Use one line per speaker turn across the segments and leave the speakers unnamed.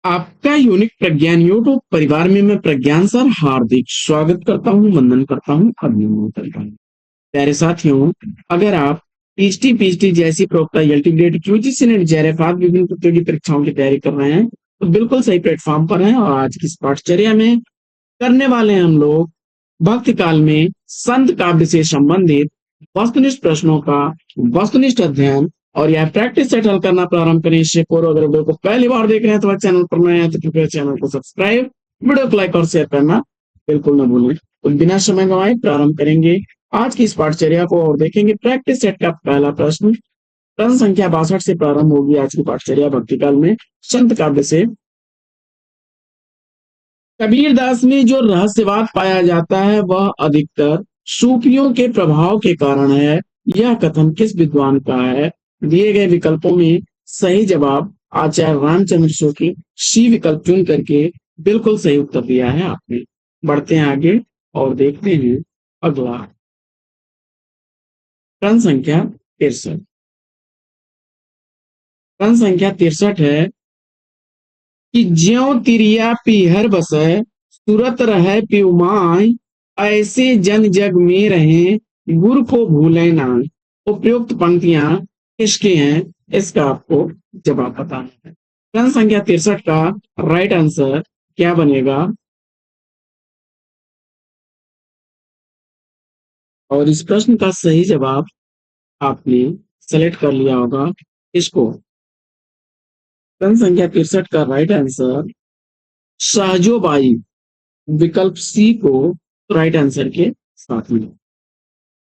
आपका यूनिक प्रज्ञान यूट्यूब परिवार में मैं प्रज्ञान सर हार्दिक स्वागत करता हूं, वंदन करता हूं, अभिनंदन करता हूं। प्यारे साथियों, अगर आप पीएचडी पीएचडी जैसी प्रोक्ता एलटीग्रेड यूजीसी नेट जेआरएफ आदि विभिन्न प्रतियोगी परीक्षाओं की तैयारी कर रहे हैं तो बिल्कुल सही प्लेटफॉर्म पर हैं। और आज की इस पाठचर्या में करने वाले हैं हम लोग भक्ति काल में संत काव्य से संबंधित वस्तुनिष्ठ प्रश्नों का वस्तुनिष्ठ अध्ययन। और यह प्रैक्टिस सेट हल करना प्रारंभ करें। इससे पूर्व अगर वीडियो को पहली बार देख रहे हैं तो चैनल पर नए हैं तो कृपया चैनल को सब्सक्राइब, वीडियो को लाइक और शेयर करना बिल्कुल न भूलें। तो बिना समय गंवाए प्रारंभ करेंगे आज की इस पाठचर्या को और देखेंगे प्रैक्टिस सेट का पहला प्रश्न। प्रश्न संख्या 62 से प्रारंभ होगी आज की पाठचर्या भक्ति काल में संत काव्य से। कबीरदास में जो रहस्यवाद पाया जाता है वह अधिकतर सूफियों के प्रभाव के कारण है। यह कथन किस विद्वान का है? दिए गए विकल्पों में सही जवाब आचार्य रामचंद्र सूफी सी विकल्प चुन करके बिल्कुल सही उत्तर दिया है आपने। बढ़ते हैं आगे और देखते हैं अगला प्रश्न संख्या 63। प्रश्न संख्या 63 है कि ज्यों तिरिया पीहर बसे सूरत रहे प्युमाय, ऐसे जन जग में रहे गुरु को भूले ना। उपयुक्त पंक्तियां किसके हैं? इसका आपको जवाब बताना है। प्रश्न संख्या 63 का राइट आंसर क्या बनेगा? और इस प्रश्न का सही जवाब आपने सेलेक्ट कर लिया होगा इसको। प्रश्न संख्या 63 का राइट आंसर शाहजोबाई विकल्प सी को राइट आंसर के साथ में।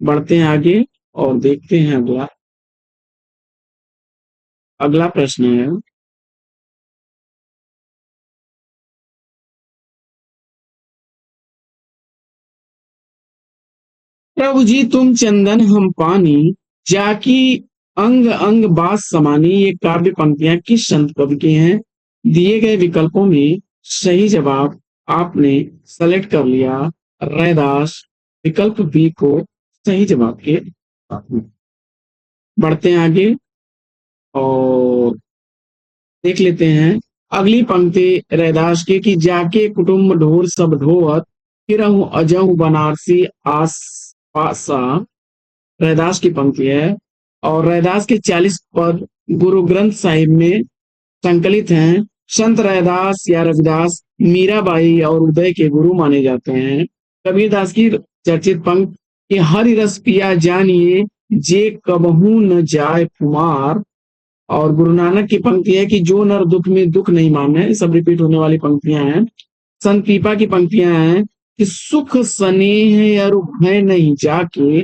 बढ़ते हैं आगे और देखते हैं अगला प्रश्न है प्रभु जी तुम चंदन हम पानी, जाकी अंग अंग बास समानी। ये काव्य पंक्तियां किस संत कवि की हैं? दिए गए विकल्पों में सही जवाब आपने सेलेक्ट कर लिया रैदास विकल्प बी को सही जवाब के साथ में। बढ़ते हैं आगे और देख लेते हैं अगली पंक्ति रैदास की कि जाके कुटुम्ब ढोर सब ढोवत फिरहु अजहु बनारसी आस पासा। रैदास की पंक्ति है और रैदास के 40 पद गुरु ग्रंथ साहिब में संकलित हैं। संत रैदास या रविदास मीराबाई और उदय के गुरु माने जाते हैं। कबीरदास की चर्चित पंक्ति हरि रस पिया जानिए जे कबहू न जाए कुमार। और गुरु नानक की पंक्ति है कि जो नर दुख में दुख नहीं माने। सब रिपीट होने वाली पंक्तियां हैं। संत पीपा की पंक्तियां हैं कि सुख स्नेह अरु भय नहीं जाके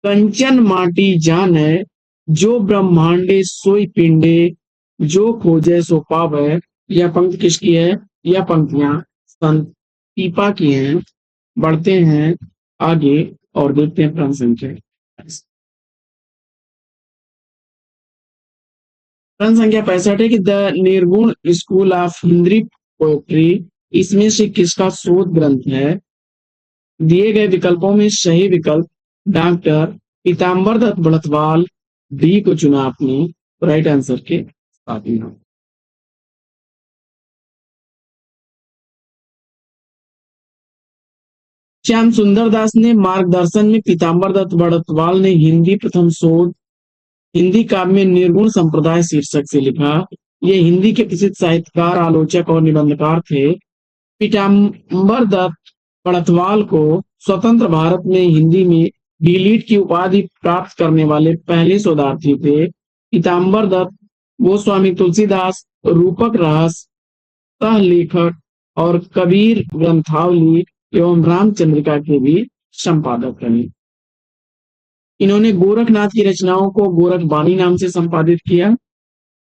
कंचन माटी जाने, जो ब्रह्मांडे सोई पिंडे जो खोजे सो पावे। यह पंक्ति किसकी है? यह पंक्तियां संत पीपा की हैं। बढ़ते हैं आगे और देखते हैं प्रश्न संख्या। प्रश्न संख्या 65 है कि द निर्गुण स्कूल ऑफ हिंदी पोएट्री इसमें से किसका शोध ग्रंथ है? दिए गए विकल्पों में सही विकल्प डॉक्टर पीताम्बर दत्त बड़थवाल डी को चुना आपने राइट आंसर के साथ में। श्याम सुंदर दास ने मार्गदर्शन में पीताम्बर दत्त बड़थवाल ने हिंदी प्रथम शोध हिंदी काव्य में निर्गुण संप्रदाय शीर्षक से लिखा। ये हिंदी के प्रसिद्ध साहित्यकार आलोचक और निबंधकार थे। पीताम्बर दत्त बड़थवाल को स्वतंत्र भारत में हिंदी में डीलिट की उपाधि प्राप्त करने वाले पहले शोधार्थी थे। पीताम्बर दत्त गोस्वामी तुलसीदास रूपक रहस्य सह लेखक और कबीर ग्रंथावली एवं रामचंद्रिका के भी संपादक रहे। इन्होंने गोरखनाथ की रचनाओं को गोरखबाणी नाम से संपादित किया।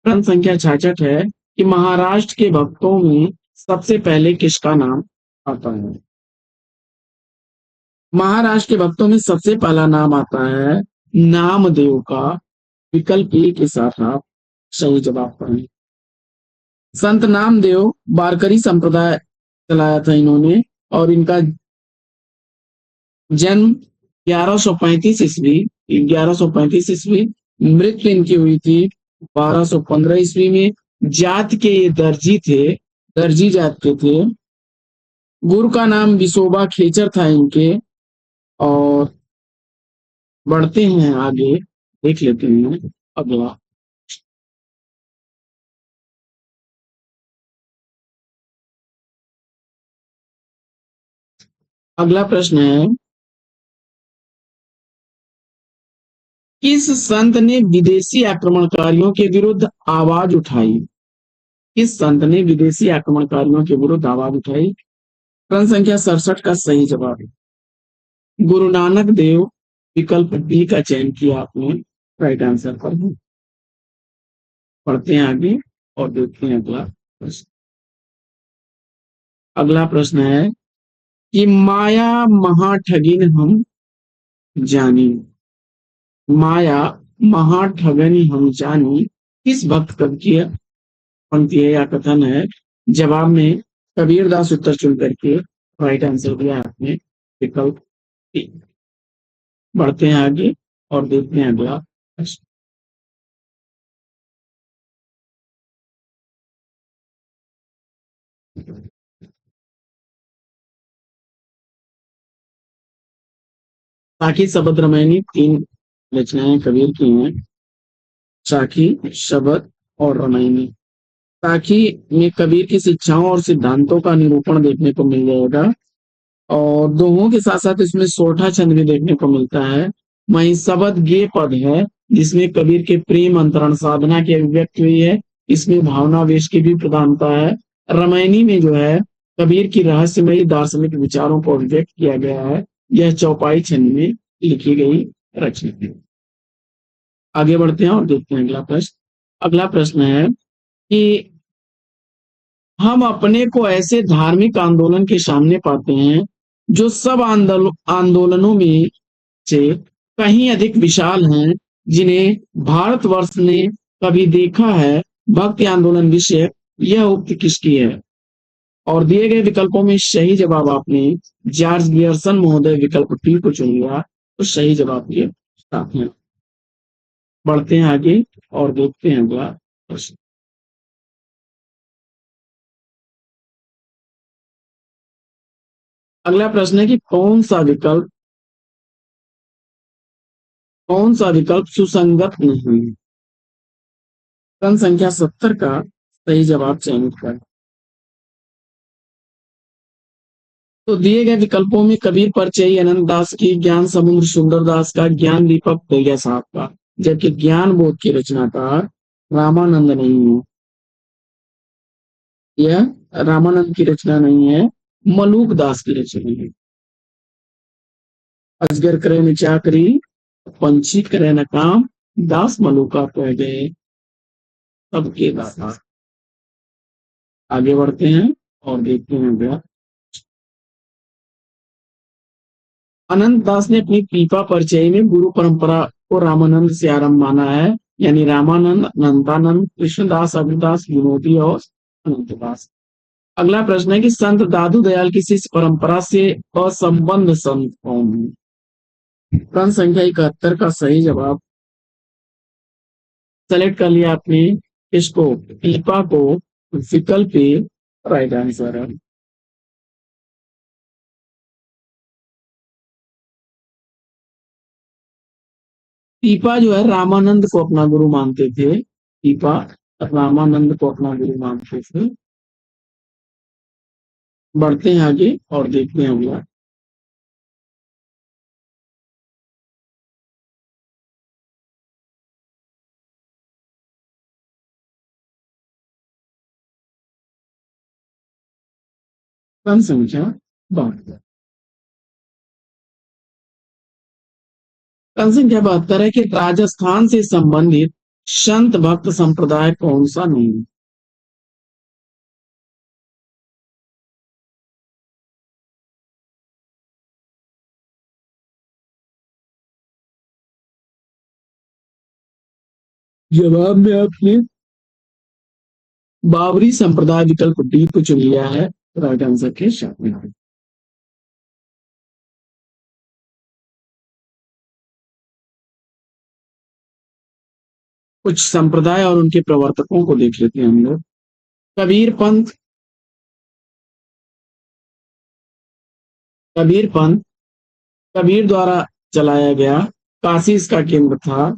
प्रश्न संख्या 66 है कि महाराष्ट्र के भक्तों में सबसे पहले किसका नाम आता है? महाराष्ट्र के भक्तों में सबसे पहला नाम आता है नामदेव का। विकल्प ए के साथ आप सही जवाब पढ़ें। संत नामदेव वारकरी संप्रदाय चलाया था इन्होंने और इनका जन्म 1135 ईस्वी, मृत्यु इनकी हुई थी 1215 ईस्वी में। जात के ये दर्जी थे दर्जी जात के थे। गुरु का नाम विशोबा खेचर था इनके। और बढ़ते हैं आगे, देख लेते हैं अगला। अगला प्रश्न है, किस संत ने विदेशी आक्रमणकारियों के विरुद्ध आवाज उठाई? किस संत ने विदेशी आक्रमणकारियों के विरुद्ध आवाज उठाई? प्रश्न संख्या 67 का सही जवाब है गुरु नानक देव। विकल्प डी का चयन किया आपने राइट आंसर पर। पढ़ते हैं आगे और देखते हैं अगला प्रश्न। अगला प्रश्न है कि माया महाठगिन हम जानी। माया महाठगन हम जानी किस भक्त कवि की पंक्ति है या कथन है? जवाब में कबीरदास उत्तर चुन करके राइट आंसर दिया आपने विकल्प डी। बढ़ते हैं आगे और देखते हैं अगला प्रश्न। साखी शबद रामायणी 3 रचनाएं कबीर की हैं। साखी, शबद और रामायणी। साखी में कबीर की शिक्षाओं और सिद्धांतों का निरूपण देखने को मिल जाएगा। और दोहों के साथ साथ इसमें सोठा छंद भी देखने को मिलता है। वहीं शबद गे पद है जिसमें कबीर के प्रेम अंतरण साधना की अभिव्यक्ति हुई है। इसमें भावनावेश की भी प्रधानता है। रामायणी में जो है कबीर की रहस्यमयी दार्शनिक विचारों को अभिव्यक्त किया गया है। यह चौपाई छंद में लिखी गई रचना है। आगे बढ़ते हैं और देखते हैं अगला प्रश्न। अगला प्रश्न है कि हम अपने को ऐसे धार्मिक आंदोलन के सामने पाते हैं जो सब आंदोलनों में से कहीं अधिक विशाल हैं, जिन्हें भारतवर्ष ने कभी देखा है। भक्ति आंदोलन विषय यह उक्ति किसकी है? और दिए गए विकल्पों में सही जवाब आपने जॉर्ज गियर्सन महोदय विकल्प टी को चुन लिया, तो सही जवाब ये साथ में। बढ़ते हैं आगे और देखते हैं अगला प्रश्न। अगला प्रश्न है कि कौन सा विकल्प सुसंगत नहीं है? प्रश्न संख्या 70 का सही जवाब चयनित करें। तो दिए गए विकल्पों में कबीर परचयी अनंत दास की, ज्ञान समुद्र सुंदर दास का, ज्ञान दीपक भैया साहब का, जबकि ज्ञान बोध की रचनाकार रामानंद नहीं है। यह रामानंद की रचना नहीं है, मलूक दास की रचना है। अजगर करे न चाकरी, पंछी करे न काम, दास मलूका कह गए सबके दाता। आगे बढ़ते हैं और देखते हैं अगला। अनंत दास ने अपनी पीपा परिचय में गुरु परंपरा को रामानंद से आरंभ माना है, यानी रामानंद, अनंतानंद, कृष्णदास, अभिदास, विनोदी और अनंत दास। अगला प्रश्न है कि संत दादू दयाल की शिष्य परंपरा से असंबद्ध संत कौन है? प्रश्न संख्या 71 का सही जवाब सेलेक्ट कर लिया आपने, इसको पीपा को विकल्प राइट आंसर है। पीपा जो है रामानंद को अपना गुरु मानते थे। पीपा रामानंद को अपना गुरु मानते थे। बढ़ते हैं आगे और देखते हैं अगला। क्रम संख्या 72। क्रम संख्या 72 है कि राजस्थान से संबंधित संत भक्त संप्रदाय कौन सा नहीं है? जवाब में आपने बाबरी संप्रदाय विकल्प डी को चुन लिया है राइट आंसर के साथ में। कुछ संप्रदाय और उनके प्रवर्तकों को देख लेते हैं हम लोग। कबीर पंथ, कबीर पंथ कबीर द्वारा चलाया गया, काशी इसका केंद्र था।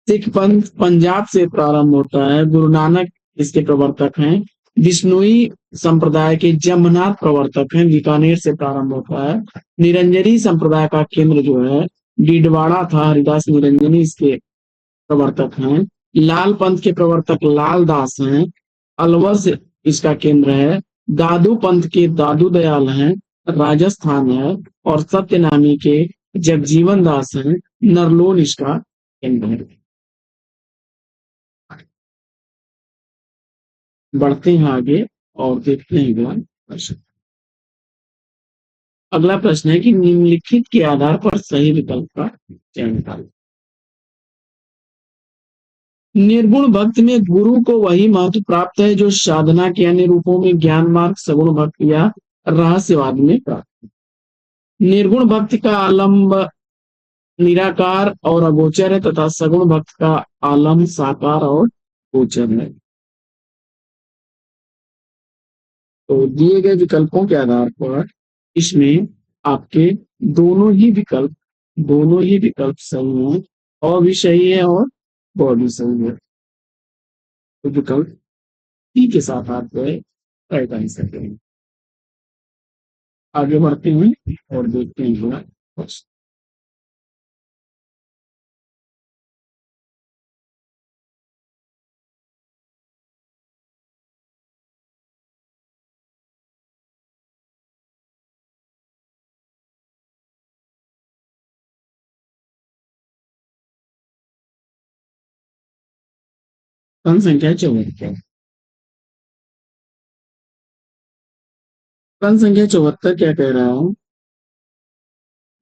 सिख पंथ पंजाब से प्रारंभ होता है, गुरु नानक इसके प्रवर्तक हैं। बिश्नोई संप्रदाय के जम्मनाथ प्रवर्तक हैं, बीकानेर से प्रारंभ होता है। निरंजनी संप्रदाय का केंद्र जो है डीडवाड़ा था, हरिदास निरंजनी इसके प्रवर्तक हैं। लाल पंथ के प्रवर्तक लाल दास हैं, अलवर से इसका केंद्र है। दादू पंथ के दादू दयाल हैं, राजस्थान है। और सत्यनामी के जगजीवन दास हैं, नरलोन इसका केंद्र है। बढ़ते हैं आगे और देखते हैं अगला प्रश्न। अगला प्रश्न है कि निम्नलिखित के आधार पर सही विकल्प का चयन करें। निर्गुण भक्त में गुरु को वही महत्व प्राप्त है जो साधना के अन्य रूपों में ज्ञान मार्ग, सगुण भक्त या रहस्यवाद में प्राप्त है। निर्गुण भक्त का आलम्ब निराकार और अगोचर है तथा सगुण भक्त का आलम्ब साकार और गोचर है। तो दिए गए विकल्पों के आधार पर इसमें आपके दोनों ही विकल्प सही हैं, और भी सही है और वह भी सही है। तो विकल्प टी के साथ आप गए राइट आंसर करेंगे। आगे बढ़ते हैं और देखते हैं अगला प्रश्न। प्रश्न संख्या 74। प्रश्न संख्या 74 क्या कह रहा हूं,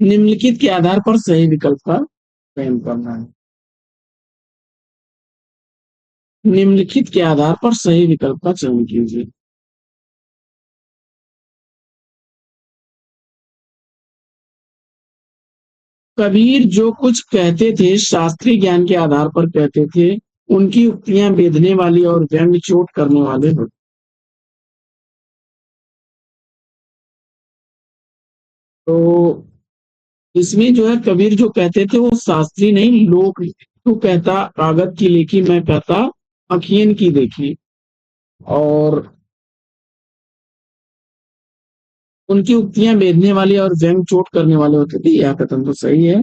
निम्नलिखित के आधार पर सही विकल्प का चयन करना है। निम्नलिखित के आधार पर सही विकल्प का चयन कीजिए। कबीर जो कुछ कहते थे शास्त्रीय ज्ञान के आधार पर कहते थे, उनकी उक्तियां बेधने वाली और व्यंग चोट करने वाले होते। तो इसमें जो है कबीर जो कहते थे वो शास्त्री नहीं, लोक। तू कहता कागज की लिखी, मैं कहता अखियन की देखी। और उनकी उक्तियां बेधने वाली और व्यंग चोट करने वाले होते थे, यह कथन तो सही है।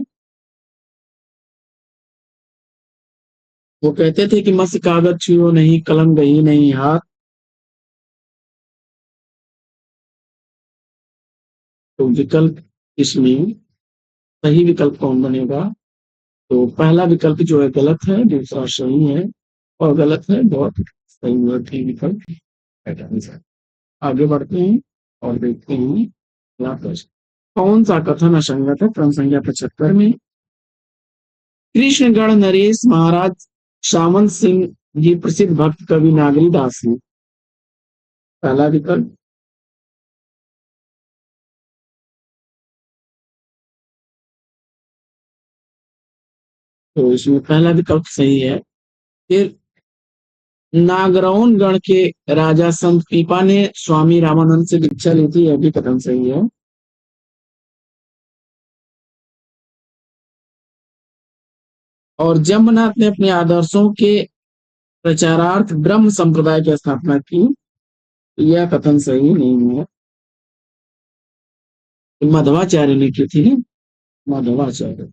वो कहते थे कि मस कागज छुओ नहीं, कलम गई नहीं हाथ। तो विकल्प इसमें सही विकल्प कौन बनेगा, तो पहला विकल्प जो है गलत है, दूसरा सही है और गलत है बहुत सही है, ठीक विकल्प राइट आंसर। आगे बढ़ते हैं और देखते हैं अगला प्रश्न। कौन सा कथन असंगत है क्रम संख्या 75 में। कृष्णगढ़ नरेश महाराज सामंत सिंह जी प्रसिद्ध भक्त कवि नागरी दास हैं। पहला विकल्प। तो इसमें पहला विकल्प सही है। फिर नागरौन गण के राजा संत पीपा ने स्वामी रामानंद से दीक्षा ली थी, यह भी कथन सही है। और जम्मनाथ ने अपने आदर्शों के प्रचारार्थ ब्रह्म संप्रदाय की स्थापना की, यह कथन सही नहीं है। मध्वाचार्य ने की थी, मध्वाचार्य।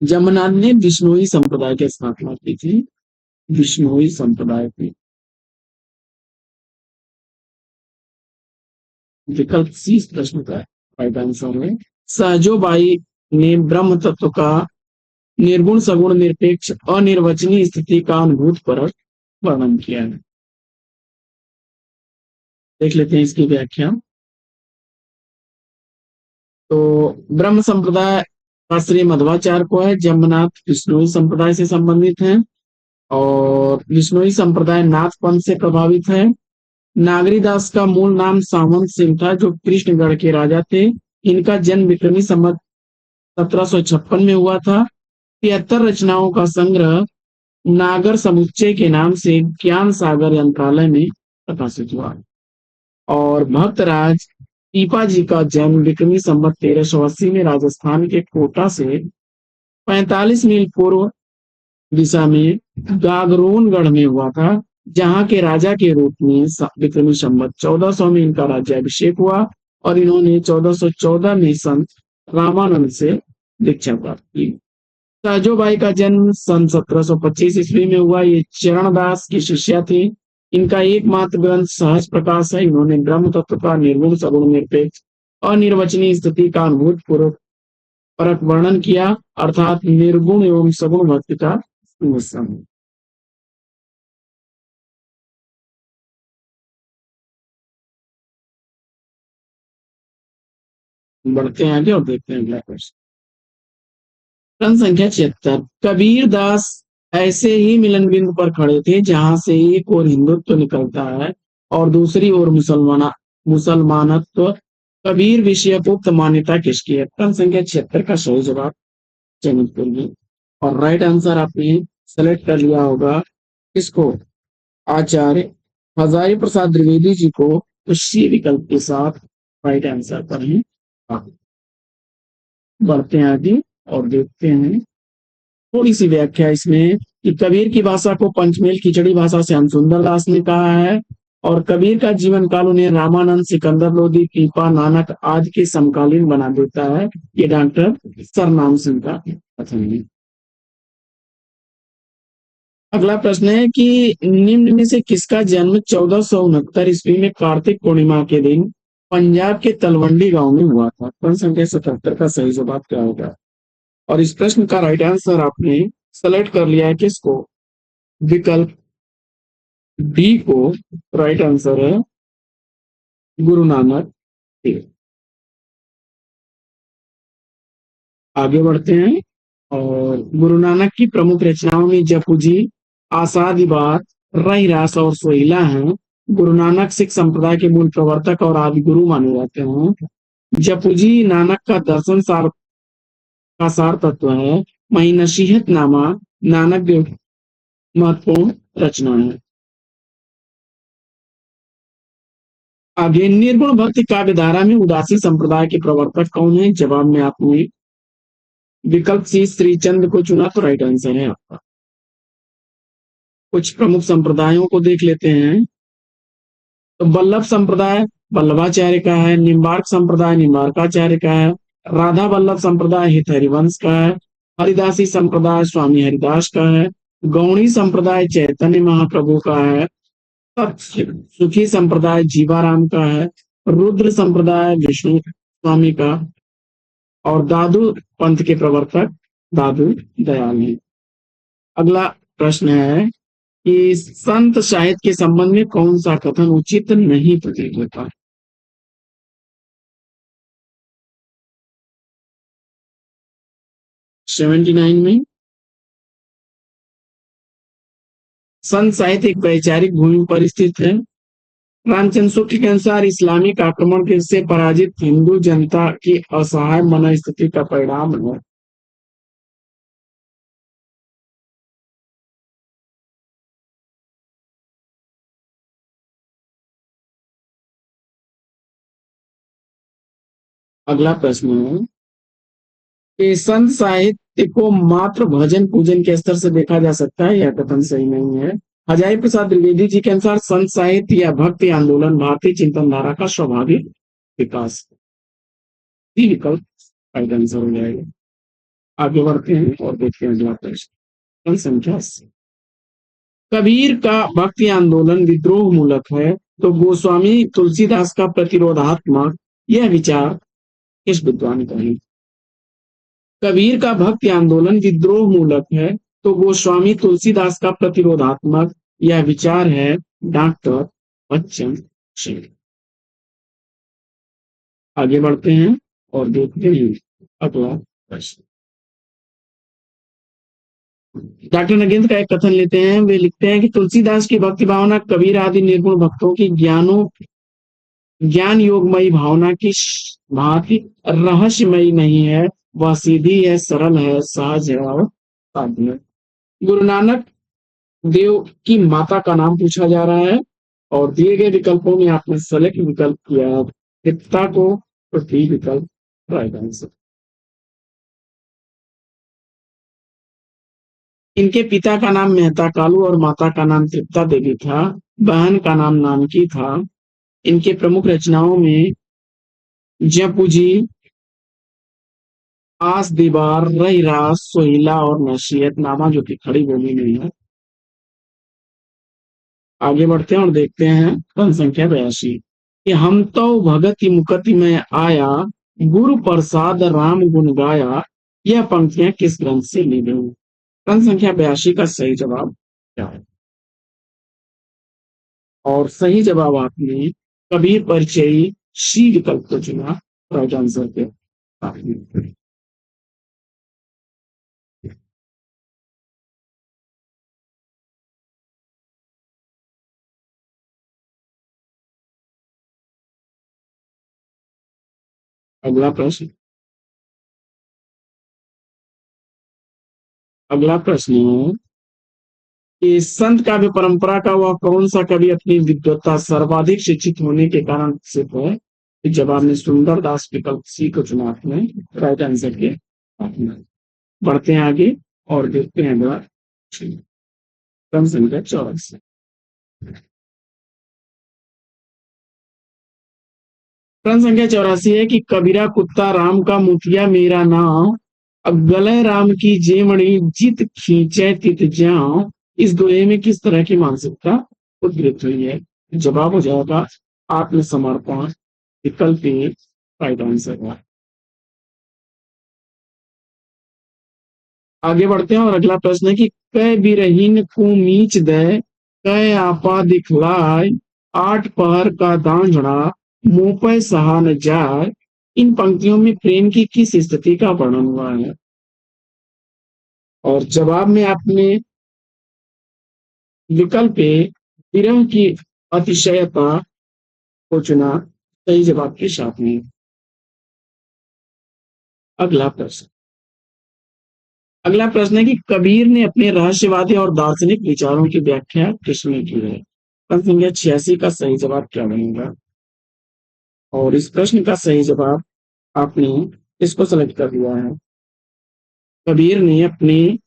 जमनाथ ने विष्णुई संप्रदाय की स्थापना की थी, विष्णुई संप्रदाय की। विकल्प सी इस प्रश्न का राइट आंसर है। सहजोबाई ने ब्रह्म तत्व का निर्गुण सगुण निरपेक्ष अनिर्वचनीय स्थिति का अनुभूत परक वर्णन किया है। देख लेते हैं इसकी व्याख्या। तो ब्रह्म संप्रदाय का श्री मध्वाचार्य को है, जम्मनाथ विष्णुई संप्रदाय से संबंधित हैं और विष्णुई संप्रदाय नाथ पंथ से प्रभावित है। नागरीदास का मूल नाम सामंत सिंह था जो कृष्णगढ़ के राजा थे। इनका जन्म विक्रमी संवत 1756 में हुआ था। 73 रचनाओं का संग्रह नागर समुच्चय के नाम से ज्ञान सागर यंत्रालय में प्रकाशित हुआ। और भक्तराज पीपा जी का जन्म विक्रमी संवत 1380 में राजस्थान के कोटा से 45 मील पूर्व दिशा में गागरोनगढ़ में हुआ था, जहां के राजा के रूप में विक्रमी संवत 1400 में इनका राज्याभिषेक हुआ और इन्होंने 1414 में संत रामानंद से दीक्षा प्राप्त की। सहजोबाई का जन्म सन 1725 ईस्वी में हुआ। ये चरणदास की शिष्या थी। इनका एकमात्र ग्रंथ सहज प्रकाश है। इन्होंने ब्रह्म तत्व का निर्गुण सगुण निरपेक्ष अनिर्वचनीय स्थिति का अनुभूतपूर्वक परक वर्णन किया, अर्थात निर्गुण एवं सगुण भक्ति का मिश्रण। बढ़ते हैं आगे और देखते हैं अगला प्रश्न। प्रश्न संख्या 76। कबीर दास ऐसे ही मिलन बिंदु पर खड़े थे जहां से एक और हिंदुत्व निकलता है और दूसरी ओर मुसलमानत्व। कबीर विषय उक्त मान्यता किसकी है? प्रश्न संख्या 76 का सही जवाब चयनित करिए और राइट आंसर आपने सेलेक्ट कर लिया होगा किसको? आचार्य हजारी प्रसाद द्विवेदी जी को। तो सी विकल्प के साथ राइट आंसर पर है। बढ़ते हैं आगे और देखते हैं थोड़ी सी व्याख्या इसमें कि कबीर की भाषा को पंचमेल खिचड़ी भाषा श्याम सुंदर दास ने कहा है और कबीर का जीवन काल उन्हें रामानंद, सिकंदर लोधी, पीपा, नानक आदि के समकालीन बना देता है। ये डॉक्टर सरनाम सिंह का कथन है। अगला प्रश्न है कि निम्न में से किसका जन्म 1469 ईस्वी में कार्तिक पूर्णिमा के दिन पंजाब के तलवंडी गांव में हुआ था? प्रश्न संख्या 77 का सही जवाब क्या होगा? और इस प्रश्न का राइट आंसर आपने सेलेक्ट कर लिया है किसको? विकल्प डी को। राइट आंसर है गुरु नानक देव। आगे बढ़ते हैं और गुरु नानक की प्रमुख रचनाओं में जपू जी, आसादी बात, रहीरास और सोहिला हैं। गुरु नानक सिख संप्रदाय के मूल प्रवर्तक और आदि गुरु माने जाते हैं। जपू जी नानक का दर्शन सार का सार तत्व है। वहीं नसीहतनामा नानक देव महत्वपूर्ण रचना है। आगे निर्गुण भक्ति काव्य धारा में उदासी संप्रदाय के प्रवर्तक कौन है? जवाब में आपने विकल्प सी श्रीचंद को चुना तो राइट आंसर है आपका। कुछ प्रमुख संप्रदायों को देख लेते हैं। तो वल्लभ संप्रदाय वल्लभाचार्य का है, निम्बार्क संप्रदाय निम्बार्काचार्य का है, राधा वल्लभ संप्रदाय हित हरिवंश का है, हरिदासी संप्रदाय स्वामी हरिदास का है, गौणी संप्रदाय चैतन्य महाप्रभु का है, सुखी संप्रदाय जीवाराम का है, रुद्र संप्रदाय विष्णु स्वामी का और दादू पंथ के प्रवर्तक दादू दयाल है। अगला प्रश्न है कि संत साहित्य के संबंध में कौन सा कथन उचित नहीं प्रतीत होता? सेवेंटी 79 में संत साहित्य एक वैचारिक भूमि पर स्थित है। रामचंद्र शुक्ल के अनुसार इस्लामिक आक्रमण के से पराजित हिंदू जनता की असहाय मनस्थिति का परिणाम है। अगला प्रश्न है कि संत साहित्य को मात्र भजन पूजन के स्तर से देखा जा सकता है, यह कथन सही नहीं है। हजारी प्रसाद द्विवेदी जी के अनुसार संत साहित्य या भक्ति आंदोलन भारतीय चिंतन धारा का स्वाभाविक विकास। विकल्प राइट आंसर हो जाएगा। आगे बढ़ते हैं और देखते हैं अगला प्रश्न संख्या 80। कबीर का भक्ति आंदोलन विद्रोह मूलक है तो गोस्वामी तुलसीदास का प्रतिरोधात्मक यह विचार किस विद्वान का है? कबीर का भक्ति आंदोलन विद्रोह मूलक है तो गोस्वामी तुलसीदास का प्रतिरोधात्मक यह विचार है डॉक्टर बच्चन सिंह। आगे बढ़ते हैं और देखते हैं अगला प्रश्न। डॉक्टर नगेंद्र का एक कथन लेते हैं। वे लिखते हैं कि तुलसीदास की भक्ति भावना कबीर आदि निर्गुण भक्तों की ज्ञान योगमयी भावना की भांति रहस्यमयी नहीं है, वह सीधी है, सरल है, सहज है और साध्य है। गुरु नानक देव की माता का नाम पूछा जा रहा है और दिए गए विकल्पों में आपने सेलेक्ट विकल्प किया पिता को, तो डी विकल्प राइट आंसर। इनके पिता का नाम मेहता कालू और माता का नाम तृप्ता देवी था। बहन का नाम नानकी था। इनके प्रमुख रचनाओं में जपूजी, आस दीवार, रहीरास, सोहिला और नसीहतनामा जो कि खड़ी बोली में है। आगे बढ़ते हैं और देखते हैं प्रश्न संख्या 82 कि हम तो भगति मुकति में आया, गुरु प्रसाद राम गुण गाया। यह पंक्तियां किस ग्रंथ से ली गई? प्रश्न संख्या 82 का सही जवाब क्या है? और सही जवाब आपने कबीर परिचयी सी विकल्प को चुना राइट आंसर के। अगला प्रश्न। अगला प्रश्न है कि संत काव्य परंपरा का वह कौन सा कवि अपनी विद्वत्ता सर्वाधिक शिक्षित होने के कारण प्रसिद्ध है? जवाब में सुंदर दास विकल्प सी को चुना आपने राइट आंसर के। बढ़ते हैं आगे और देखते हैं अगला प्रश्न संख्या 84। प्रश्न संख्या 84 है कि कबीरा कुत्ता राम का मुखिया मेरा नाम, अब गले राम की जेमणी जित खींचे तित जाऊं। इस दोहे में किस तरह की मानसिकता उद्गृत हुई है? जवाब हो जाएगा आत्मसमर्पण विकल्प ए राइट आंसर है। आगे बढ़ते हैं और अगला प्रश्न है कि कै बिरहीन को मीच दे, कै आपा दिखलाय, आठ पहर का दांझड़ा, मुंह पे सहा न जाए। इन पंक्तियों में प्रेम की किस स्थिति का वर्णन हुआ है? और जवाब में आपने विकल्प ए विरह की अतिशयता को चुना सही जवाब के साथ में। अगला प्रश्न। अगला प्रश्न है कि कबीर ने अपने रहस्यवादी और दार्शनिक विचारों की व्याख्या किसमें की है? प्रश्न संख्या 86 का सही जवाब क्या बनेगा? और इस प्रश्न का सही जवाब आपने इसको सेलेक्ट कर दिया है। कबीर ने अपने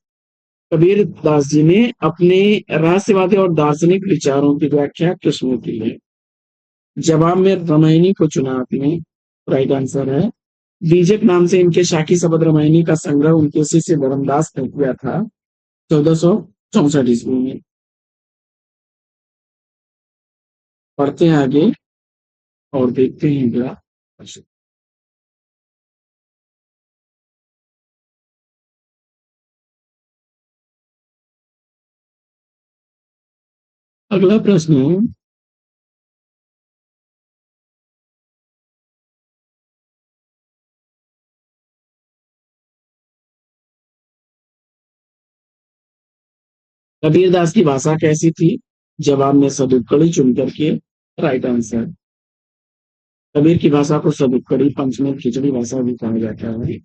कबीर दास जी ने अपने रहस्यवादी और दार्शनिक विचारों की व्याख्या किसमें की है? जवाब में रामायणी को चुना आपने राइट आंसर है। बीजक नाम से इनके शाखी शब्द रामायणी का संग्रह उनके शिष्य धर्मदास ने किया था 1464 ईस्वी में। पढ़ते हैं आगे और देखते हैं अगला प्रश्न। अगला प्रश्न है कबीरदास की भाषा कैसी थी? जवाब में सदुक्कड़ी चुन करके राइट आंसर। कबीर की भाषा को सदुक्कड़ी पंचमेल खिचड़ी भाषा भी कहा जाता है।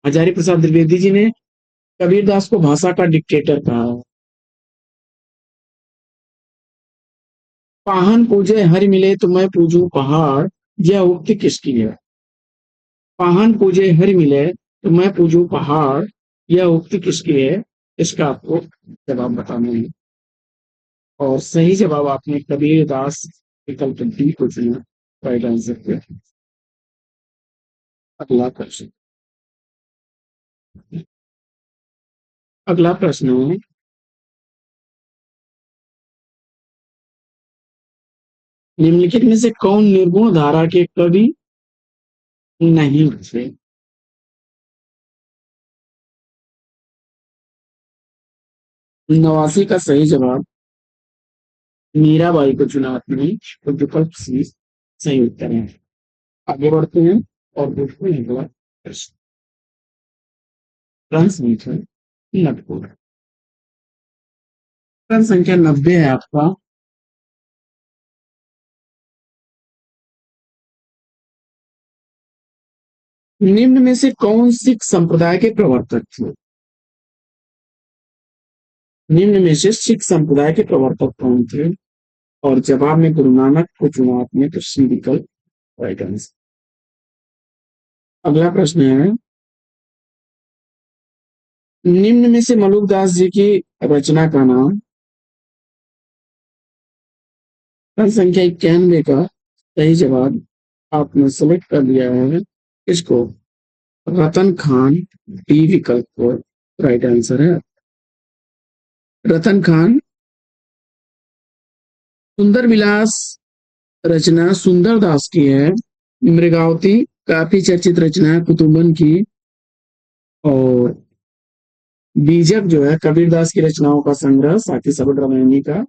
आचार्य प्रसाद द्विवेदी जी ने कबीरदास को भाषा का डिक्टेटर कहा है। पाहन पूजे हरि मिले तो मैं पूजू पहाड़, यह उक्ति किसकी है? पाहन पूजे हरि मिले तो मैं पूजू पहाड़, यह उक्ति किसकी है? इसका आपको जवाब बताना है। और सही जवाब आपने कबीरदास विकल्प डी को चुना राइट आंसर पे। अगला प्रश्न। अगला प्रश्न है निम्नलिखित में से कौन निर्गुण धारा के कवि नहीं थे? 89 का सही जवाब मीराबाई को चुना आपने, तो विकल्प सी सही उत्तर है। आगे बढ़ते हैं और देखते हैं अगला प्रश्न। प्रश्न संख्या 90। प्रश्न संख्या 90 है आपका। निम्न में से कौन सिख संप्रदाय के प्रवर्तक थे? निम्न में से सिख संप्रदाय के प्रवर्तक कौन थे? और जवाब में गुरु नानक को चुना आपने, तो सी विकल्प राइट आंसर। अगला प्रश्न है, निम्न में से मलुकदास जी की रचना का नाम? प्रश्न संख्या 91 का सही जवाब आपने सेलेक्ट कर लिया है इसको, रतन खान। डी विकल्प को राइट आंसर है। रतन खान सुंदर विलास रचना सुंदर दास की है। मृगावती काफी चर्चित रचना है कुतुबन की। और बीजक जो है कबीरदास की रचनाओं का संग्रह, साथ ही सबड़ रामायणी का।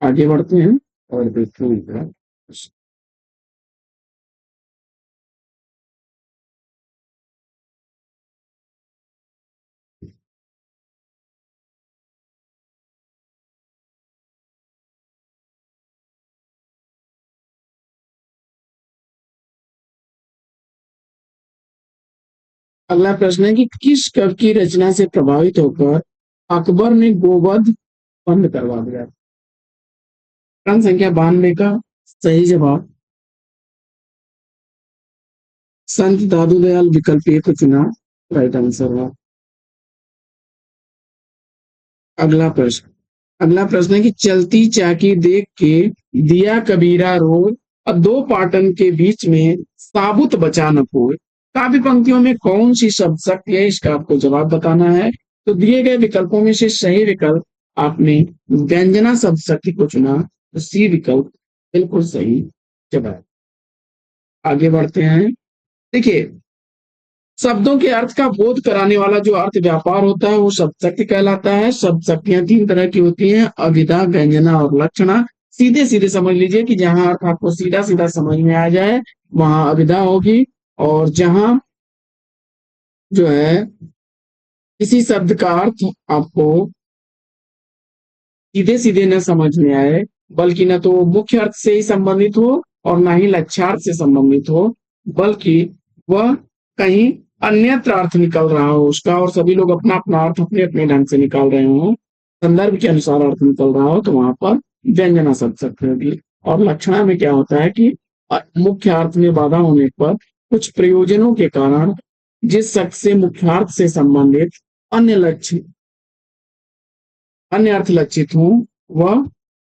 आगे बढ़ते हैं और देखते हैं इनका। अगला प्रश्न है कि किस कवि की रचना से प्रभावित होकर अकबर ने गोवध बंद करवा दिया? प्रश्न संख्या 92 का सही जवाब संत दादू दयाल विकल्प ए को चुना, राइट आंसर है। अगला प्रश्न, अगला प्रश्न है कि चलती चाकी देख के दिया कबीरा रोड, अब दो पाटन के बीच में साबुत बचा न कोई, काव्य पंक्तियों में कौन सी शब्द शक्ति है? इसका आपको जवाब बताना है। तो दिए गए विकल्पों में से सही विकल्प आपने व्यंजना शब्द शक्ति को चुना, तो सी विकल्प बिल्कुल सही जवाब। आगे बढ़ते हैं। देखिए, शब्दों के अर्थ का बोध कराने वाला जो अर्थ व्यापार होता है वो शब्द शक्ति कहलाता है। शब्द शक्तियां तीन तरह की होती हैं, अभिधा, व्यंजना और लक्षणा। सीधे सीधे समझ लीजिए कि जहां अर्थ आपको सीधा सीधा समझ में आ जाए वहां अभिधा होगी, और जहां जो है किसी शब्द का अर्थ आपको सीधे सीधे न समझ में आए, बल्कि न तो मुख्य अर्थ से ही संबंधित हो और ना ही लक्ष्यार्थ से संबंधित हो, बल्कि वह कहीं अन्यत्र अर्थ निकल रहा हो उसका, और सभी लोग अपना अपना अर्थ अपने अपने ढंग से निकाल रहे हो, संदर्भ के अनुसार अर्थ निकल रहा हो, तो वहां पर व्यंजना शब्द शक्ति होगी। और लक्षणा में क्या होता है कि मुख्य अर्थ में बाधा होने पर कुछ प्रयोजनों के कारण जिस शख्स से मुख्यार्थ से संबंधित अन्य लक्ष्य अन्य अर्थ लक्षित हो वह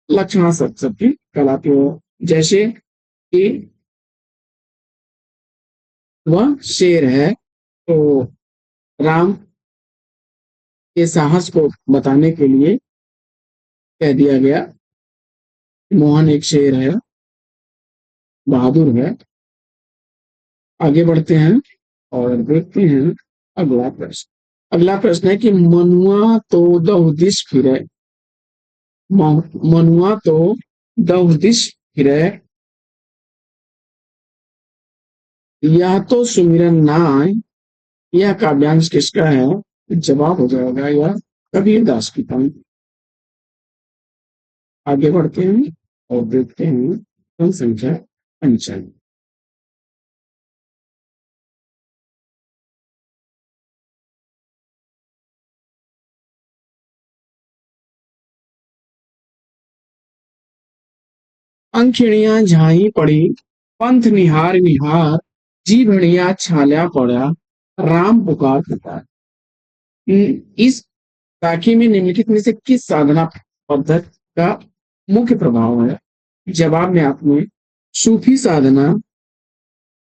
लक्षणा शब्द शक्ति कहलाती हो। जैसे कि वह शेर है, तो राम के साहस को बताने के लिए कह दिया गया मोहन एक शेर है, बहादुर है। आगे बढ़ते हैं और देखते हैं अगला प्रश्न। अगला प्रश्न है कि मनुआ तो दह दिश फिरे, मनुआ तो दह दिश फिरे, यह तो सुमिरन नाय, यह काव्यांश किसका है? जवाब हो जाएगा यह कबीरदास की पंक्ति। आगे बढ़ते हैं और देखते हैं प्रश्न संख्या 95। अंखिणियां झाई पड़ी, पंथ निहार निहार, जी भणिया छाल्या पड़ा, राम पुकार पुकार। इस ताकि में निम्नलिखित में से किस साधना पद्धति का मुख्य प्रभाव है? जवाब में आपने सूफी साधना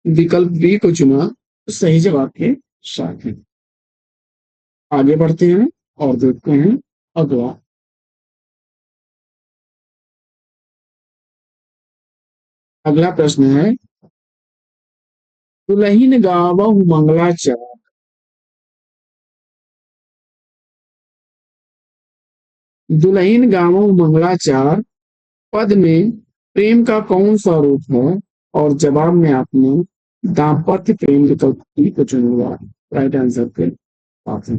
विकल्प बी को चुना, तो सही जवाब के साथ है। आगे बढ़ते हैं और देखते हैं अगला। अगला प्रश्न है, दुलहीन गावहु मंगलाचार, दुलहीन गावहु मंगलाचार पद में प्रेम का कौन सा रूप है? और जवाब में आपने दाम्पत्य प्रेम विकल्प डी को चुना, राइट आंसर के पास है।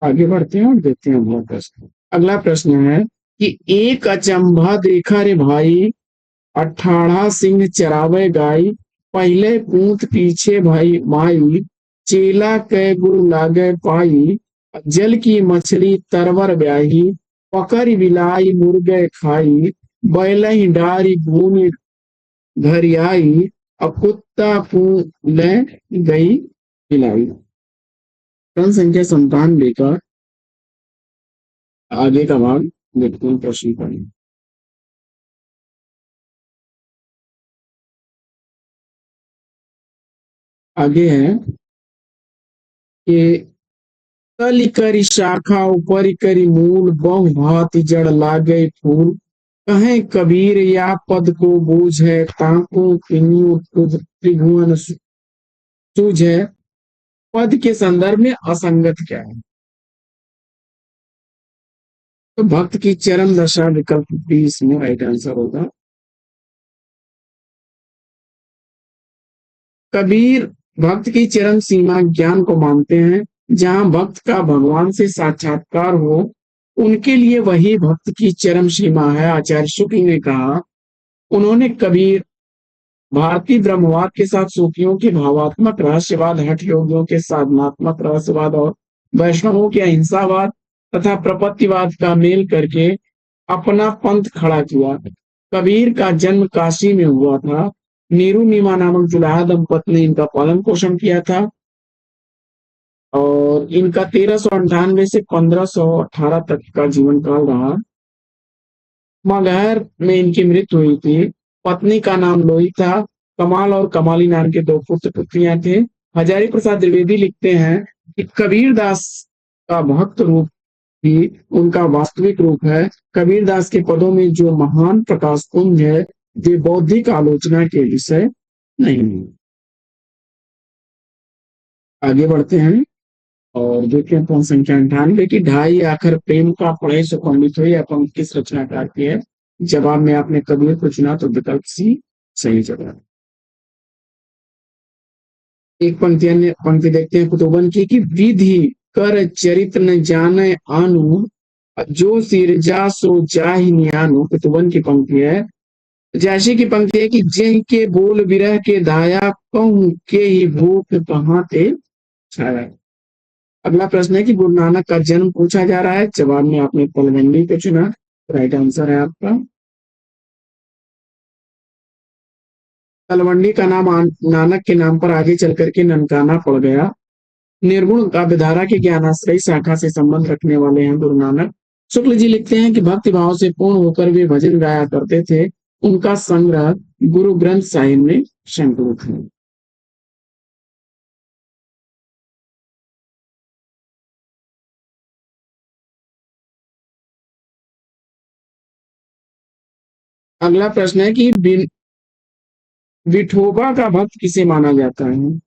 आगे बढ़ते हैं और देखते हैं अगला प्रश्न। अगला प्रश्न है कि एक अचंभा देखा रे भाई, अठाढ़ा सिंह चरावे गाई, पहले पूत पीछे भाई माई, चेला कै गुरु लागे पाई, जल की मछली तरवर ब्याही, पकड़ बिलाई मुर्गे खाई, बैल ही डारी भूमि घर आई, अब कुत्ता ले गई पिलाई। क्रम संख्या 97 का आगे का भाग देखते हैं, प्रश्न पढ़ें। आगे है कि तल करी शाखा ऊपर करी मूल, बहु भांति जड़ लागे फूल, कहे कबीर या पद को बूझ है, ताको किन्यू त्रिभुवन सूझ है। पद के संदर्भ में असंगत क्या है? तो भक्त की चरम दशा विकल्प बी इसमें राइट आंसर होगा। कबीर भक्त की चरम सीमा ज्ञान को मानते हैं। जहां भक्त का भगवान से साक्षात्कार हो, उनके लिए वही भक्त की चरम सीमा है। आचार्य शुक्ल ने कहा, उन्होंने कबीर भारतीय ब्रह्मवाद के साथ सूफियों के भावात्मक रहस्यवाद, हठ योगियों के साधनात्मक रहस्यवाद और वैष्णवों के अहिंसावाद तथा प्रपत्तिवाद का मेल करके अपना पंथ खड़ा किया। कबीर का जन्म काशी में हुआ था। नीरू नीमा नामक जुलाहा दंपत ने इनका पालन पोषण किया था और इनका 1398 से 1518 तक का जीवन काल रहा। मगहर में इनकी मृत्यु हुई थी। पत्नी का नाम लोई था। कमाल और कमाली नाम के 2 पुत्र पुत्रियां थे। हजारी प्रसाद द्विवेदी लिखते हैं कि कबीर दास का भक्त रूप ही उनका वास्तविक रूप है। कबीर दास के पदों में जो महान प्रकाश पुंज है, वे बौद्धिक आलोचना के विषय नहीं है। आगे बढ़ते हैं और देखते हैं पंक्ति संख्या 98 की, ढाई आखर प्रेम का पढ़े सो पंडित हो। यह पंक्ति किस रचनाकार की है? जवाब में आपने कबीर को चुना तो विकल्प सी सही जवाब। एक पंक्ति देखते हैं कुतुबन की, कि विधि कर चरित न जाने आनु, जो सिरजा सो जाहि नियानु। कुतुबन की पंक्ति है। जैसे की पंक्ति है कि जय के बोल विरह के दाया, कहूं के ही भूख कहाँ ते छाया। अगला प्रश्न है कि गुरु नानक का जन्म पूछा जा रहा है। जवाब में आपने तलवंडी को चुना, राइट आंसर है आपका। तलवंडी का नाम नानक के नाम पर आगे चल करके ननकाना पड़ गया। निर्गुण काव्यधारा के ज्ञानाश्रयी शाखा से संबंध रखने वाले हैं गुरु नानक। शुक्ल जी लिखते हैं कि भक्ति भाव से पूर्ण होकर वे भजन गाया करते थे। उनका संग्रह गुरु ग्रंथ साहिब में संकलित है। अगला प्रश्न है कि विठोबा का भक्त किसे माना जाता है?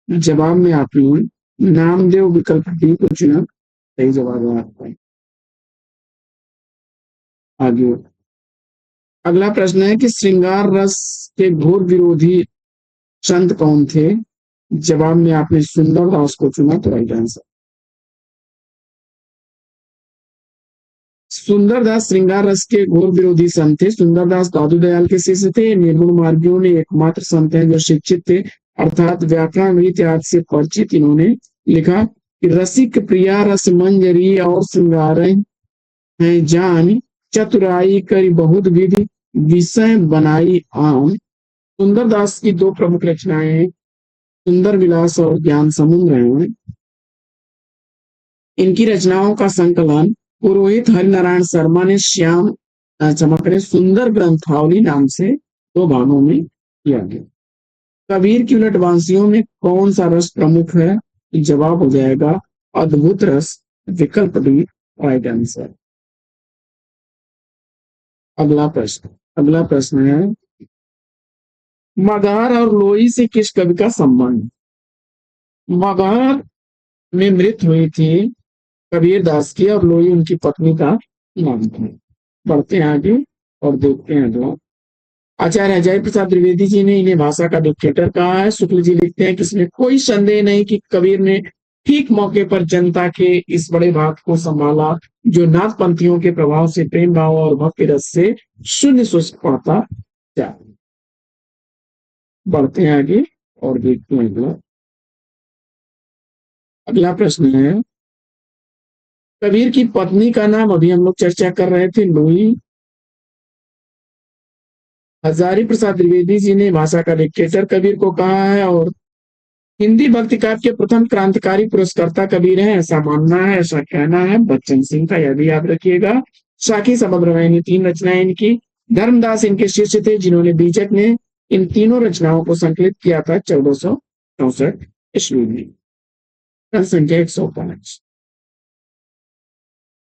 जवाब में आपने नामदेव विकल्प डी को चुना, सही जवाब है आपका। आगे अगला प्रश्न है कि श्रृंगार रस के घोर विरोधी संत कौन थे? जवाब में आपने सुंदर दास को चुना तो राइट आंसर। सुंदरदास श्रृंगार रस के घोर विरोधी संत थे। सुंदरदास दादू दयाल के शिष्य थे। निर्गुण मार्गियों में एकमात्र संत हैं जो शिक्षित थे, अर्थात व्याकरण इत्यादि से परिचित। इन्होंने लिखा कि रसिक प्रिया रस मंजरी और श्रृंगार हैं जान, चतुराई करी बहुत विधि विषय बनाई आम। सुंदरदास की 2 प्रमुख रचनाएं हैं, सुंदर विलास और ज्ञान समुद्र हैं। इनकी रचनाओं का संकलन पुरोहित हरिनारायण शर्मा ने सुंदर ग्रंथावली नाम से 2 भागों में किया गया। कबीर की उलटवांसियों में कौन सा रस प्रमुख है? जवाब हो जाएगा अद्भुत रस, विकल्प डी राइट आंसर। अगला प्रश्न है मगहर और लोई से किस कवि का संबंध? मगहर में मृत्यु हुई थी कबीर दास की और लोई उनकी पत्नी का नाम था। बढ़ते हैं आगे और देखते हैं अगला। आचार्य हजारी प्रसाद द्विवेदी जी ने इन्हें भाषा का डिक्टेटर कहा है। शुक्ल जी लिखते हैं कि इसमें कोई संदेह नहीं कि कबीर ने ठीक मौके पर जनता के इस बड़े भाग को संभाला जो नाथ पंथियों के प्रभाव से प्रेम भाव और भक्ति रस से शून्य शुष्क पड़ता जाए। बढ़ते हैं आगे और देखते हैं अगला। अगला प्रश्न है, कबीर की पत्नी का नाम अभी हम लोग चर्चा कर रहे थे लुई। हजारी प्रसाद द्विवेदी जी ने भाषा का डिक्टेटर कबीर को कहा है, और हिंदी भक्ति काव्य के प्रथम क्रांतिकारी पुरस्कर्ता कबीर हैं, ऐसा मानना है, ऐसा कहना है बच्चन सिंह का, यह भी याद रखिएगा। साखी समग्र तीन रचनाएं इनकी। धर्मदास इनके शिष्य थे, जिन्होंने बीजक ने इन तीनों रचनाओं को संकलित किया था 1464 ईस्वी में। प्रश्न संख्या 105।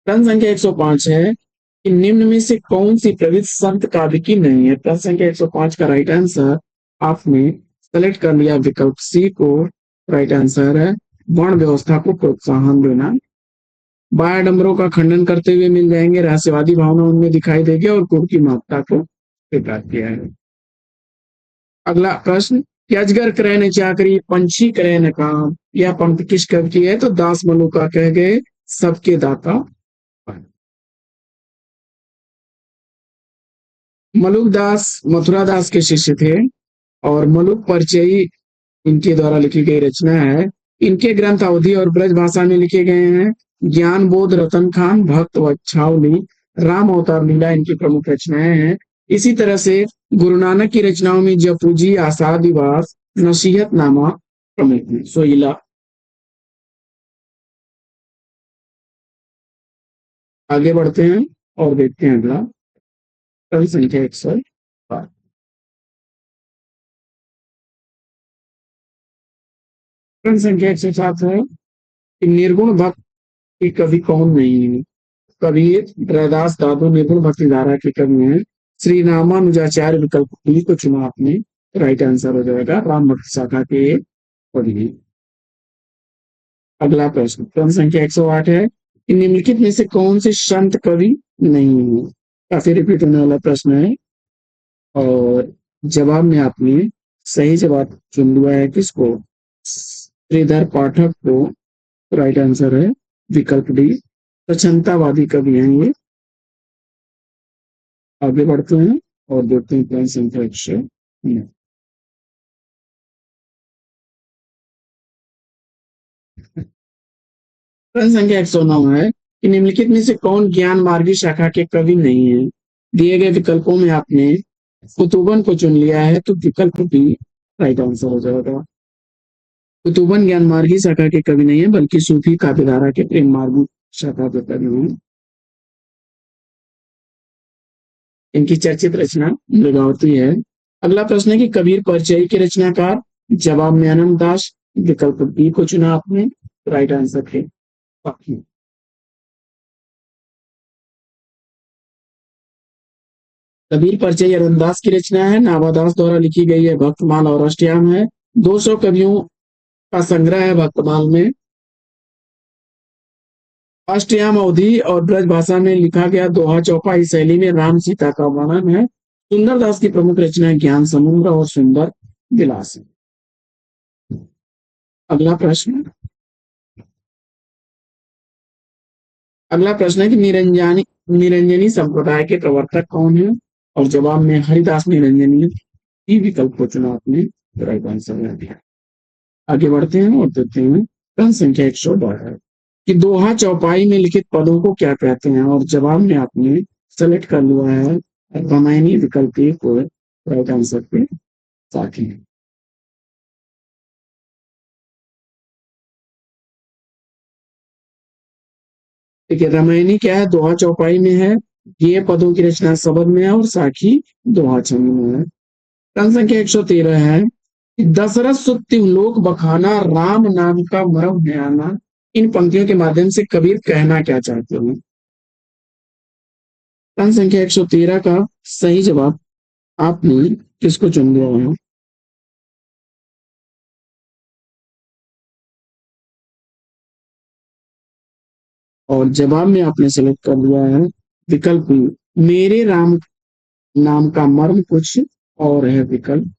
प्रश्न संख्या 105 है कि निम्न में से कौन सी प्रविधि संत काव्य की नहीं है। प्रश्न संख्या 105 का राइट आंसर आपने सेलेक्ट कर लिया, विकल्प सी को राइट आंसर है। वर्ण व्यवस्था को प्रोत्साहन देना। बायाडंबरों का खंडन करते हुए मिल जाएंगे, रहस्यवादी भावना उनमें दिखाई देगी और गुण की महत्ता को स्वीकार किया है। अगला प्रश्न, कि अजगर क्रय ने चाकरी, पंछी क्रय न काम, यह पंक्ति किस कवि की है। तो दास मलुका कह गए सबके दाता। मलुक दास मथुरा दास के शिष्य थे, और मलुक परिचयी इनके द्वारा लिखी गई रचना है। इनके ग्रंथ अवधी और ब्रज भाषा में लिखे गए हैं। ज्ञान बोध, रतन खान, भक्त व छावनी, राम अवतार लीला इनकी प्रमुख रचनाएं हैं। इसी तरह से गुरु नानक की रचनाओं में जपूजी, आषाढ़ दिवस, नसीहत नामा प्रमुख है। सोहिला। आगे बढ़ते हैं और देखते हैं अगला। प्रश्न संख्या 107। प्रश्न संख्या 107 है कि निर्गुण भक्त की कवि कौन नहीं है। कबीर, रैदास, दादू निर्गुण भक्ति धारा के कवि हैं। श्री रामानुजाचार्य विकल्प डी को चुना आपने, राइट आंसर हो जाएगा। राम भक्ति शाखा के कवि। अगला प्रश्न, प्रश्न संख्या 108 है कि निम्नलिखित में से कौन से संत कवि नहीं है। काफी रिपीट होने वाला प्रश्न है, और जवाब में आपने सही जवाब चुन लिया है किसको, श्रीधर पाठक को, राइट आंसर है विकल्प डी। स्वच्छंदतावादी कवि हैं ये। आगे बढ़ते हैं और देखते हैं प्रश्न संख्या 109। प्रश्न संख्या 109 है कि निम्नलिखित में से कौन ज्ञान मार्गी शाखा के कवि नहीं है। दिए गए विकल्पों में आपने कुतुबन को चुन लिया है, तो विकल्प बी राइट आंसर हो जाएगा। कुतुबन ज्ञान मार्गी शाखा के कवि नहीं है, बल्कि सूफी काव्यधारा के प्रेम मार्गी शाखा के कवि हैं। इनकी चर्चित रचना मृगावती है। अगला प्रश्न है कि कबीर परिचय के रचनाकार। जवाब में आनंद दास, विकल्प बी को चुना आपने, राइट आंसर थे पाखी। कबीर परिचय रमदास की रचना है, नाभादास द्वारा लिखी गई है, भक्तमाल और अष्टयाम है। 200 कवियों का संग्रह है भक्तमाल में। अष्टयाम अवधी और ब्रज भाषा में लिखा गया दोहा चौपाई शैली में राम सीता का वर्णन है। सुंदरदास की प्रमुख रचना ज्ञान समुद्र और सुंदर विलास है। अगला प्रश्न, अगला प्रश्न है कि निरंजनी संप्रदाय के प्रवर्तक कौन है। और जवाब में हरिदास निरंजनी ही विकल्प को चुना आपने, राइट आंसर है। आगे बढ़ते हैं और देखते हैं प्रश्न संख्या 112 कि दोहा चौपाई में लिखित पदों को क्या कहते हैं। और जवाब में आपने सेलेक्ट कर लिया है रामायणी, विकल्प ए को राइट आंसर के साथ ही। ठीक है, रामायणी क्या है, दोहा चौपाई में है। ये पदों की रचना शब्द में है, और साखी दोहा छंद में है। प्रश्न संख्या 113 है कि दशरथ सुत्ति लोक बखाना, राम नाम का मरम है आना, इन पंक्तियों के माध्यम से कबीर कहना क्या चाहते हैं। प्रश्न संख्या 113 का सही जवाब आपने किसको चुन लिया है। और जवाब में आपने सेलेक्ट कर लिया है विकल्प बी, मेरे राम नाम का मर्म कुछ और है, विकल्प।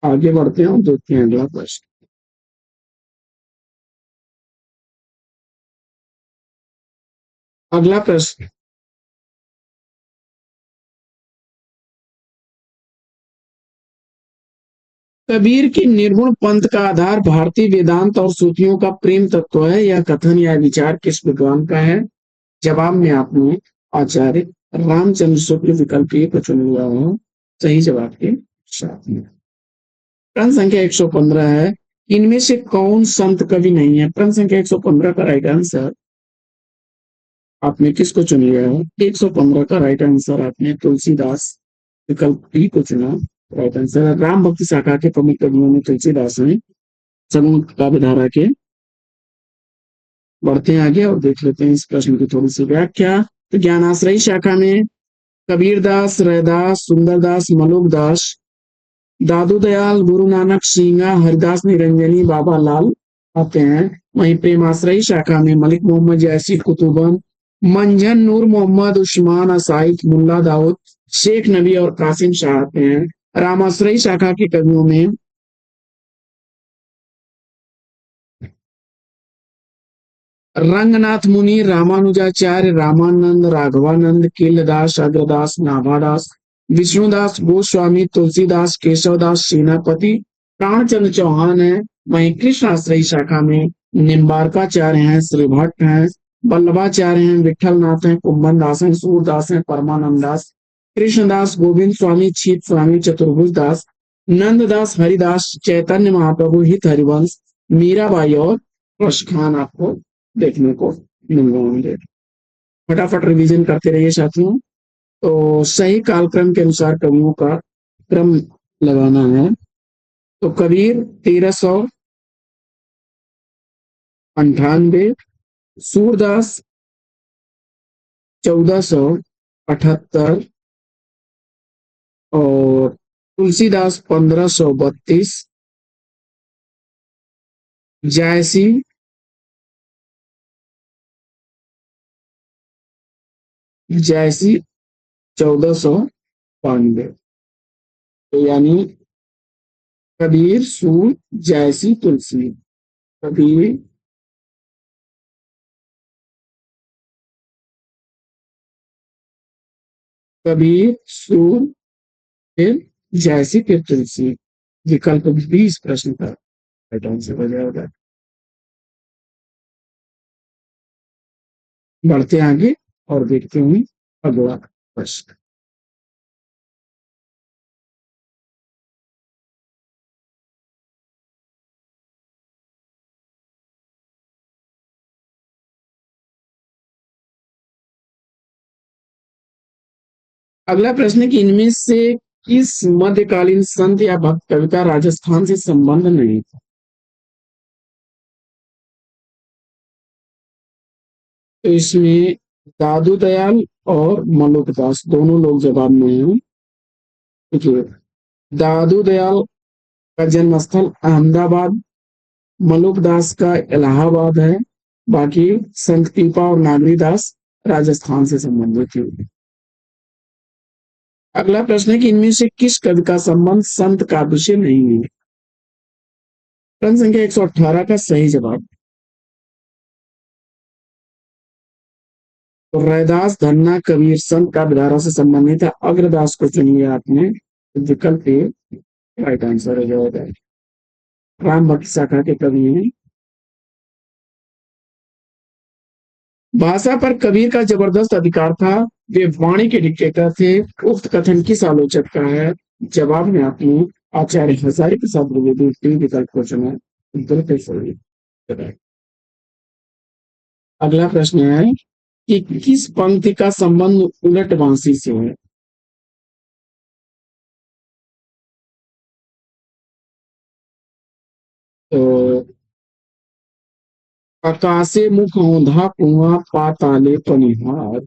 आगे बढ़ते हैं और देखते हैं अगला प्रश्न। अगला प्रश्न, कबीर की निर्गुण पंथ का आधार भारतीय वेदांत और सूफियों का प्रेम तत्व है। यह कथन या विचार किस विद्वान का है? जवाब में आपने आचार्य रामचंद्र शुक्ल विकल्प ए को चुन लिया है सही जवाब के साथ में। प्रश्न संख्या 115 है, इनमें से कौन संत कवि नहीं है? प्रश्न संख्या 115 का राइट आंसर आपने किसको चुन लिया है? 115 का राइट आंसर आपने तुलसीदास विकल्प डी को चुना। राइट आंसर राम भक्ति शाखा के प्रमुख कवियों में तुलसीदास हैं, समूह काव्य धारा के। बढ़ते हैं आगे और देख लेते हैं इस प्रश्न की थोड़ी सी व्याख्या। तो ज्ञानाश्रयी शाखा में कबीरदास, रैदास, सुंदरदास, मलुकदास, दादू दयाल, गुरु नानक, सिंगा, हरिदास निरंजनी, बाबा लाल आते हैं। वहीं प्रेमाश्रयी शाखा में मलिक मोहम्मद जैसी कुतुबन, मंजन नूर मोहम्मद, उस्मान असाइफ, मुल्ला दाऊद, शेख नबी और कासिम शाह आते हैं। रामाश्रयी शाखा के कवियों में रंगनाथ मुनि, रामानुजाचार्य, रामानंद, राघवानंद, किलदास, अग्रदास, नाभादास, विष्णुदास गोस्वामी, तुलसीदास, केशवदास, सेनापति, प्राणचंद्र चौहान है। वहीं कृष्णाश्रयी शाखा में निम्बारकाचार्य हैं, श्री भट्ट हैं, वल्लभाचार्य हैं, विठल नाथ हैं, कुंभन दास हैं, सूरदास हैं, परमानंद दास, कृष्णदास, गोविंद स्वामी, छीत स्वामी, चतुर्भुज दास, नंददास, हरिदास, चैतन्य महाप्रभु, हित हरिवंश, मीराबाई और रश खान आपको देखने को मिल जाएंगे। फटाफट रिवीजन करते रहिए साथियों। तो सही कालक्रम के अनुसार कवियों का क्रम लगाना है। तो कबीर 1398, सूरदास 1478 और तुलसीदास 1532, जायसी 1492। तो यानी कबीर, सूर, जायसी, तुलसी। कबीर, सूर, फिर जायसी, फिर तुलसी। विकल्प 20 प्रश्न का राइट आंसर हो जाएगा। बढ़ते आगे और देखते हैं अगला प्रश्न। अगला प्रश्न है कि इनमें से किस मध्यकालीन संत या भक्त कवि का राजस्थान से संबंध नहीं था? तो इसमें दादू दयाल और मलुकदास दोनों लोग जवाब में हैं। देखिए, दादू दयाल का जन्म स्थल अहमदाबाद, मलुकदास का इलाहाबाद है। बाकी संत पीपा और नागरी दास राजस्थान से संबंधित थे। अगला प्रश्न है कि इनमें से किस कवि का संबंध संत काव्य से नहीं है? प्रश्न संख्या 118 का सही जवाब तो रैदास, धन्ना, कबीर संत काव्य धारा से संबंधित है। अग्रदास को चुनिए आपने, विकल्प ए राइट आंसर हो जाएगा। राम भक्त शाखा के कवि हैं। भाषा पर कबीर का जबरदस्त अधिकार था, वे वाणी के डिक्टेटर थे। उक्त कथन किस आलोचक का है? जवाब में आपने आचार्य हजारी प्रसाद द्विवेदी तीन विकल्प को चुना। बिल्कुल सही। अगला प्रश्न है कि किस पंक्ति का संबंध उलट बांसी से है? तो आकाशे मुख औंधा कुआं, पाताले पनिहार।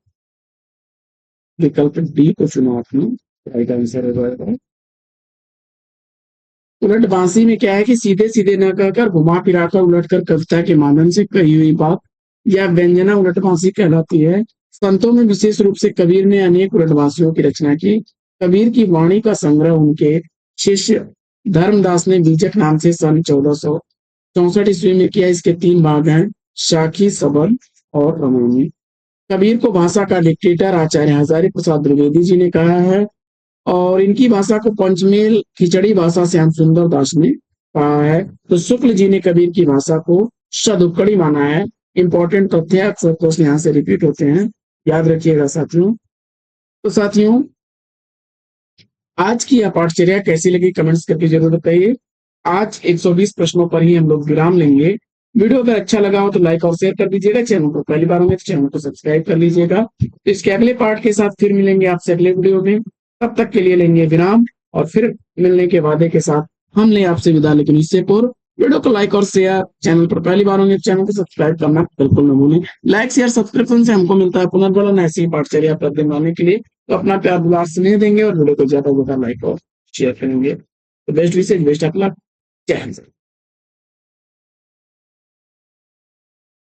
विकल्प डी को चुना आपने, राइट आंसर हो जाएगा। उलट बांसी में क्या है कि सीधे सीधे न कहकर घुमा फिराकर उलटकर कविता के माध्यम से कही हुई बात या व्यंजना उलट बांसी कहलाती है। संतों में विशेष रूप से कबीर ने अनेक उलट बांसियों की रचना की। कबीर की वाणी का संग्रह उनके शिष्य धर्मदास ने बीजक नाम से सन 1464 ईस्वी में किया। इसके 3 भाग हैं, शाखी, सबल और रमणी। कबीर को भाषा का डिक्टेटर आचार्य हजारी प्रसाद द्विवेदी जी ने कहा है और इनकी भाषा को पंचमेल खिचड़ी भाषा श्याम सुंदर दास ने कहा है। तो शुक्ल जी ने कबीर की भाषा को सदुक्कड़ी माना है। इंपॉर्टेंट तथ्य अक्सर क्वेश्चन यहाँ से रिपीट होते हैं, याद रखिएगा साथियों। तो साथियों, आज की यह पाठचर्या कैसी लगी कमेंट्स करके जरूर बताइए। आज 120 प्रश्नों पर ही हम लोग विराम लेंगे। वीडियो अगर अच्छा लगा हो तो लाइक और शेयर कर दीजिएगा। चैनल को पहली बार होंगे तो चैनल को सब्सक्राइब कर लीजिएगा। तो इसके अगले पार्ट के साथ फिर मिलेंगे आपसे अगले वीडियो में। तब तक के लिए लेंगे विराम और फिर मिलने के वादे के साथ हम ले आपसे विदा। लेकिन इससे पूर्व वीडियो को लाइक और शेयर, चैनल पर पहली बार होंगे तो चैनल को सब्सक्राइब करना बिल्कुल न भूलें। लाइक शेयर सब्सक्रिप्शन से हमको मिलता है पुनर्बलन ऐसी ही पाठचर्या प्रतिदिन लाने के लिए। तो अपना प्यार दुलार स्नेह देंगे और वीडियो को ज्यादा से ज्यादा लाइक और शेयर करेंगे। तो best wishes, best of luck. जय हिंद।